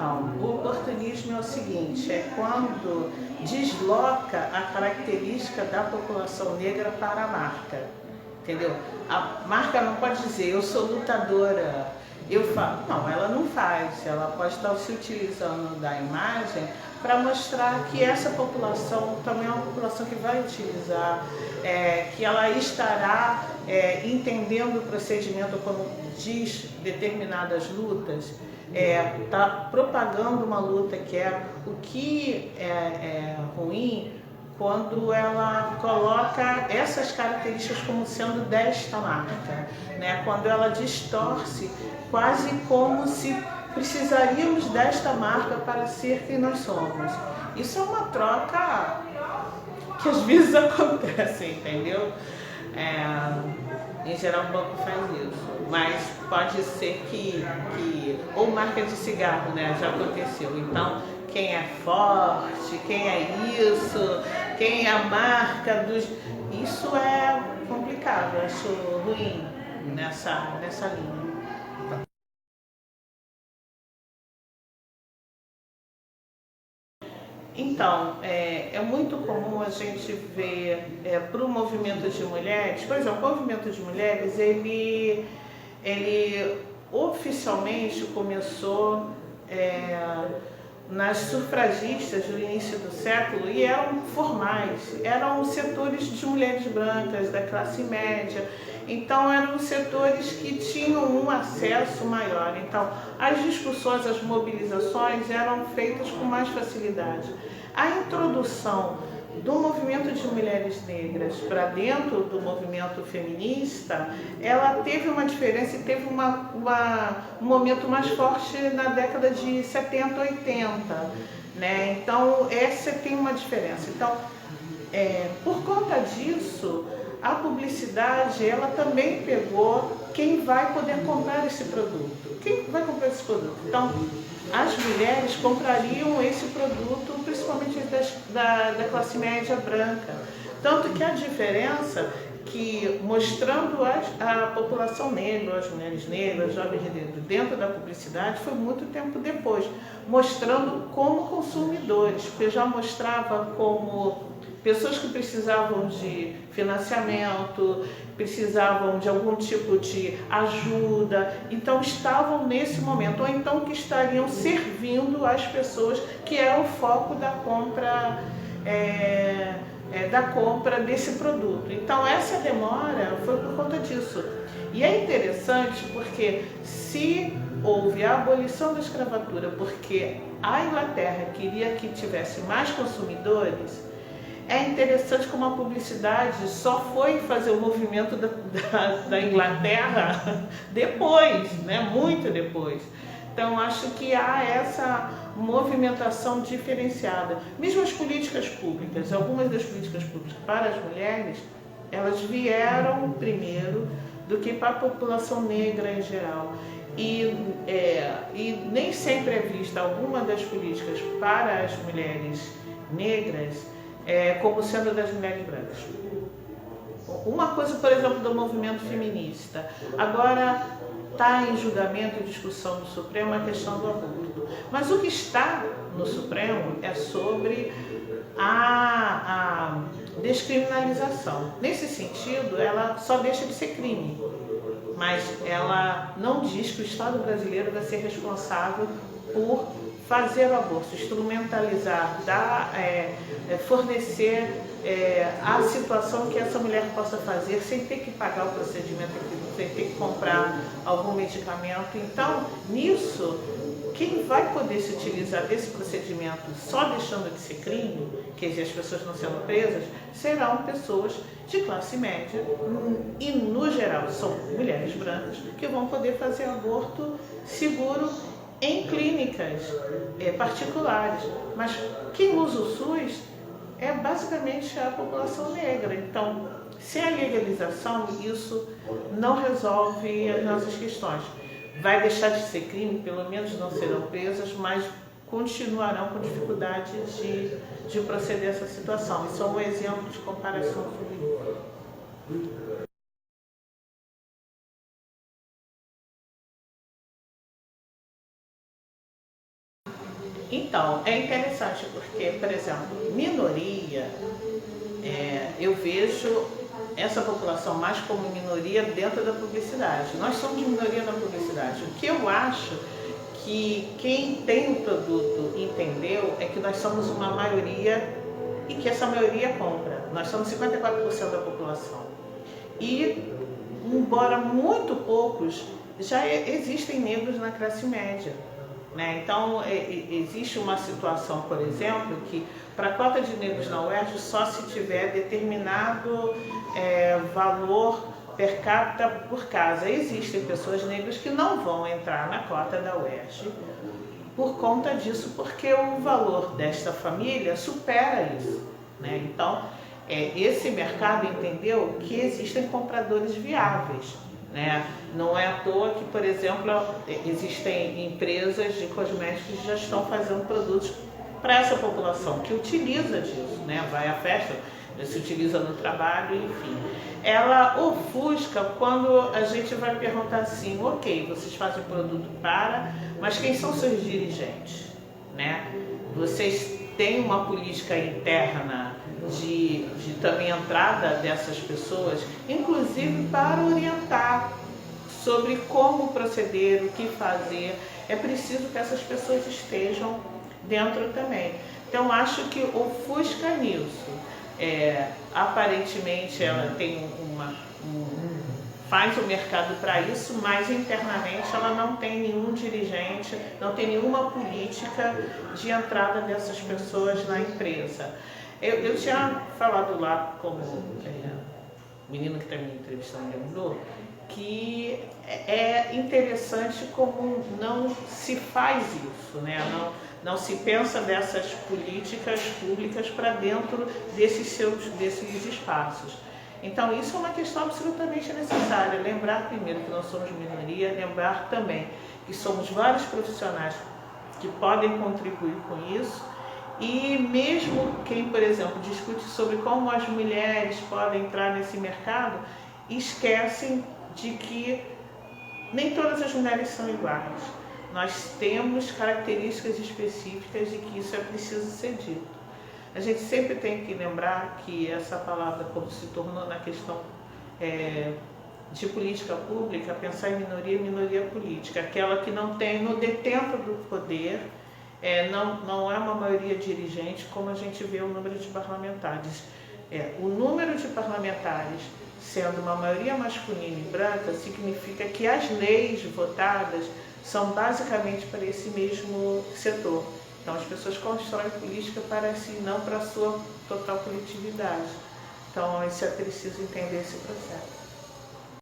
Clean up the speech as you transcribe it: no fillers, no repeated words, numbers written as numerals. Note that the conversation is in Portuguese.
Não, o oportunismo é o seguinte, é quando desloca a característica da população negra para a marca, entendeu? A marca não pode dizer, eu sou lutadora, eu falo, não, ela não faz, ela pode estar se utilizando da imagem para mostrar que essa população também é uma população que vai utilizar, que ela estará entendendo o procedimento quando diz determinadas lutas, está propagando uma luta que é o que é ruim quando ela coloca essas características como sendo desta marca, né? Quando ela distorce quase como se precisaríamos desta marca para ser quem nós somos. Isso é uma troca que às vezes acontece, entendeu? Em geral o banco faz isso, mas pode ser que ou marca de cigarro, né, já aconteceu. Então, quem é forte, quem é isso, quem é a marca dos... Isso é complicado, eu acho ruim nessa linha. Então, é muito comum a gente ver para o movimento de mulheres, por exemplo, o movimento de mulheres, ele oficialmente começou nas sufragistas do início do século e eram formais, eram setores de mulheres brancas, da classe média, então eram setores que tinham um acesso maior, então as discussões, as mobilizações eram feitas com mais facilidade. A introdução do movimento de mulheres negras para dentro do movimento feminista, ela teve uma diferença e teve um momento mais forte na década de 70, 80, né? Então, essa tem uma diferença. Então, por conta disso, a publicidade, ela também pegou quem vai poder comprar esse produto. Quem vai comprar esse produto? Então, as mulheres comprariam esse produto, principalmente da classe média branca. Tanto que a diferença que, mostrando a população negra, as mulheres negras, os jovens negros, dentro da publicidade, foi muito tempo depois, mostrando como consumidores, porque já mostrava como pessoas que precisavam de financiamento, precisavam de algum tipo de ajuda, então estavam nesse momento, ou então que estariam servindo as pessoas que eram o foco da compra, da compra desse produto. Então essa demora foi por conta disso. E é interessante porque se houve a abolição da escravatura porque a Inglaterra queria que tivesse mais consumidores, é interessante como a publicidade só foi fazer o movimento da Inglaterra depois, né? Muito depois. Então, acho que há essa movimentação diferenciada. Mesmo as políticas públicas, algumas das políticas públicas para as mulheres, elas vieram primeiro do que para a população negra em geral. E nem sempre é vista alguma das políticas para as mulheres negras como sendo das mulheres brancas. Uma coisa, por exemplo, do movimento feminista. Agora está em julgamento e discussão do Supremo a questão do aborto. Mas o que está no Supremo é sobre a descriminalização. Nesse sentido, ela só deixa de ser crime, mas ela não diz que o Estado brasileiro vai ser responsável por fazer o aborto, instrumentalizar, fornecer a situação que essa mulher possa fazer sem ter que pagar o procedimento, sem ter que comprar algum medicamento. Então, nisso, quem vai poder se utilizar desse procedimento só deixando de ser crime, quer dizer, as pessoas não sendo presas, serão pessoas de classe média e, no geral, são mulheres brancas que vão poder fazer aborto seguro em clínicas particulares. Mas quem usa o SUS é basicamente a população negra. Então, sem a legalização, isso não resolve as nossas questões. Vai deixar de ser crime, pelo menos não serão presas, mas continuarão com dificuldade de proceder a essa situação. Isso é um exemplo de comparação sobre isso. Então, é interessante porque, por exemplo, minoria, eu vejo essa população mais como minoria dentro da publicidade. Nós somos minoria na publicidade. O que eu acho que quem tem o produto entendeu é que nós somos uma maioria e que essa maioria compra. Nós somos 54% da população. E, embora muito poucos, já existem negros na classe média. Né? Então, existe uma situação, por exemplo, que para a cota de negros na UERJ só se tiver determinado valor per capita por casa. Existem pessoas negras que não vão entrar na cota da UERJ por conta disso, porque o valor desta família supera isso. Né? Então, esse mercado entendeu que existem compradores viáveis. Né? Não é à toa que, por exemplo, existem empresas de cosméticos que já estão fazendo produtos para essa população, que utiliza disso, né? Vai à festa, se utiliza no trabalho, enfim. Ela ofusca quando a gente vai perguntar assim, ok, vocês fazem produto mas quem são seus dirigentes? Né? Vocês têm uma política interna de também entrada dessas pessoas, inclusive para orientar sobre como proceder, o que fazer. É preciso que essas pessoas estejam dentro também. Então, acho que ofusca nisso. Aparentemente, ela tem faz o mercado para isso, mas internamente ela não tem nenhum dirigente, não tem nenhuma política de entrada dessas pessoas na empresa. Eu tinha falado lá, como o menino que está me entrevistando lembrou, que é interessante como não se faz isso, né? Não se pensa dessas políticas públicas para dentro desses espaços. Então, isso é uma questão absolutamente necessária. Lembrar primeiro que nós somos minoria, lembrar também que somos vários profissionais que podem contribuir com isso. E mesmo quem, por exemplo, discute sobre como as mulheres podem entrar nesse mercado, esquecem de que nem todas as mulheres são iguais. Nós temos características específicas e que isso é preciso ser dito. A gente sempre tem que lembrar que essa palavra, como se tornou na questão de política pública, pensar em minoria política, aquela que não tem no detento do poder, não é uma maioria dirigente, como a gente vê o número de parlamentares. O número de parlamentares sendo uma maioria masculina e branca significa que as leis votadas são basicamente para esse mesmo setor. Então, as pessoas constroem política para si, não para a sua total coletividade. Então, isso é preciso entender esse processo.